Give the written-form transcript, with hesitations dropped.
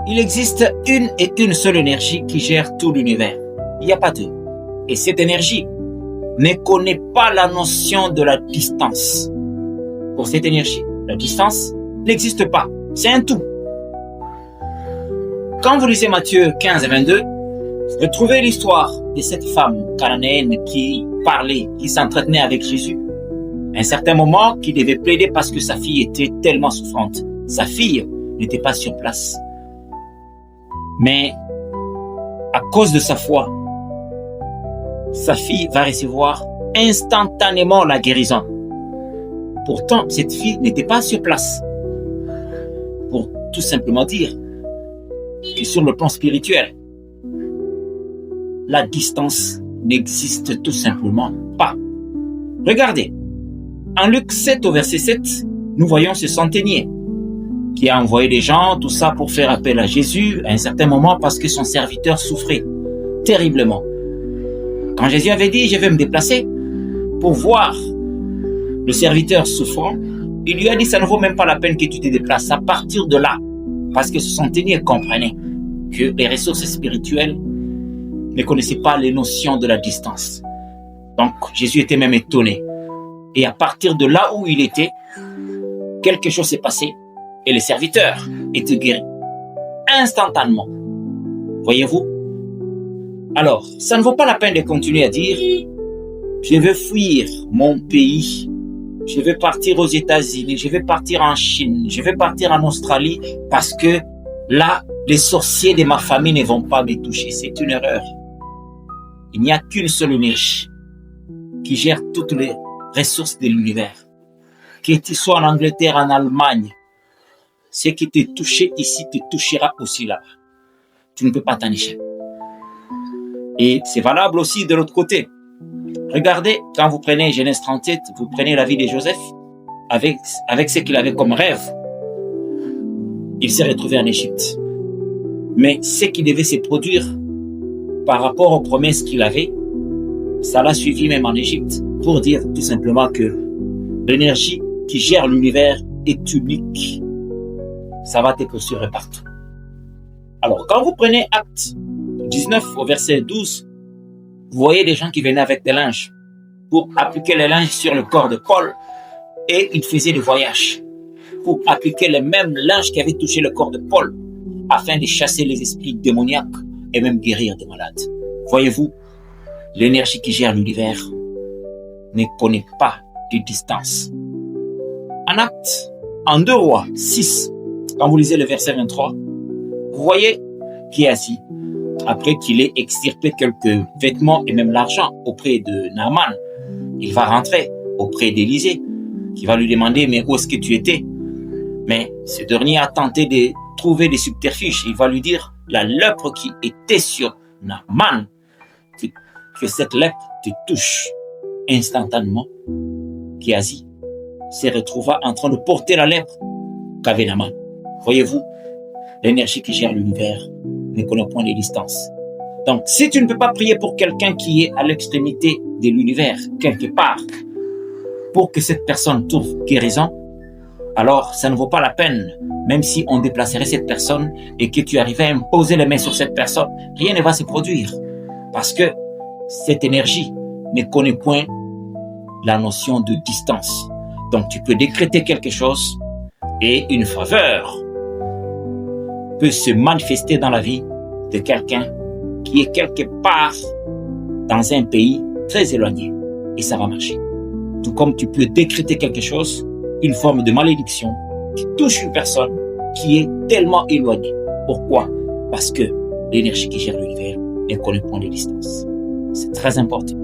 Il existe une et une seule énergie qui gère tout l'univers. Il n'y a pas deux. Et cette énergie ne connaît pas la notion de la distance. Pour cette énergie, la distance n'existe pas. C'est un tout. Quand vous lisez Matthieu 15 et 22, vous retrouvez l'histoire de cette femme cananéenne qui parlait, qui s'entretenait avec Jésus. À un certain moment, qui devait plaider parce que sa fille était tellement souffrante. Sa fille n'était pas sur place. Mais à cause de sa foi, sa fille va recevoir instantanément la guérison. Pourtant, cette fille n'était pas sur place. Pour tout simplement dire que sur le plan spirituel, la distance n'existe tout simplement pas. Regardez, en Luc 7 au verset 7, nous voyons ce centenier qui a envoyé des gens, tout ça pour faire appel à Jésus à un certain moment parce que son serviteur souffrait terriblement. Quand Jésus avait dit « je vais me déplacer » pour voir le serviteur souffrant, il lui a dit « ça ne vaut même pas la peine que tu te déplaces » à partir de là. Parce que ce centenier comprenait que les ressources spirituelles ne connaissaient pas les notions de la distance. Donc Jésus était même étonné. Et à partir de là où il était, quelque chose s'est passé et le serviteur était guéri instantanément. Voyez-vous? Alors, ça ne vaut pas la peine de continuer à dire « je vais fuir mon pays, je vais partir aux États-Unis, je vais partir en Chine, je vais partir en Australie parce que là, les sorciers de ma famille ne vont pas me toucher. » C'est une erreur. Il n'y a qu'une seule énergie qui gère toutes les ressources de l'univers. Que tu sois en Angleterre, en Allemagne, ce qui te touché ici te touchera aussi là. Tu ne peux pas t'en échapper. Et c'est valable aussi de l'autre côté. Regardez, quand vous prenez Genèse 37, vous prenez la vie de Joseph, avec ce qu'il avait comme rêve. Il s'est retrouvé en Égypte. Mais ce qui devait se produire par rapport aux promesses qu'il avait, ça l'a suivi même en Égypte, pour dire tout simplement que l'énergie qui gère l'univers est unique. Ça va te poursuivre partout. Alors, quand vous prenez Actes 19 au verset 12, vous voyez des gens qui venaient avec des linges pour appliquer les linges sur le corps de Paul et ils faisaient des voyages pour appliquer les mêmes linges qui avaient touché le corps de Paul afin de chasser les esprits démoniaques et même guérir des malades. Voyez-vous, l'énergie qui gère l'univers ne connaît pas de distance. En Actes, en 2 Rois 6, quand vous lisez le verset 23, vous voyez Géasi, après qu'il ait extirpé quelques vêtements et même l'argent auprès de Naaman, il va rentrer auprès d'Élisée, qui va lui demander « mais où est-ce que tu étais ?» Mais ce dernier a tenté de trouver des subterfuges. Il va lui dire « la lèpre qui était sur Naaman, que cette lèpre te touche. » Instantanément, Géasi se retrouva en train de porter la lèpre qu'avait Naaman. Voyez-vous, l'énergie qui gère l'univers ne connaît point les distances. Donc, si tu ne peux pas prier pour quelqu'un qui est à l'extrémité de l'univers, quelque part, pour que cette personne trouve guérison, alors ça ne vaut pas la peine, même si on déplacerait cette personne et que tu arrivais à imposer les mains sur cette personne, rien ne va se produire. Parce que cette énergie ne connaît point la notion de distance. Donc, tu peux décréter quelque chose et une faveur peut se manifester dans la vie de quelqu'un qui est quelque part dans un pays très éloigné et ça va marcher. Tout comme tu peux décréter quelque chose, une forme de malédiction qui touche une personne qui est tellement éloignée. Pourquoi? Parce que l'énergie qui gère l'univers ne connaît point les distances. C'est très important.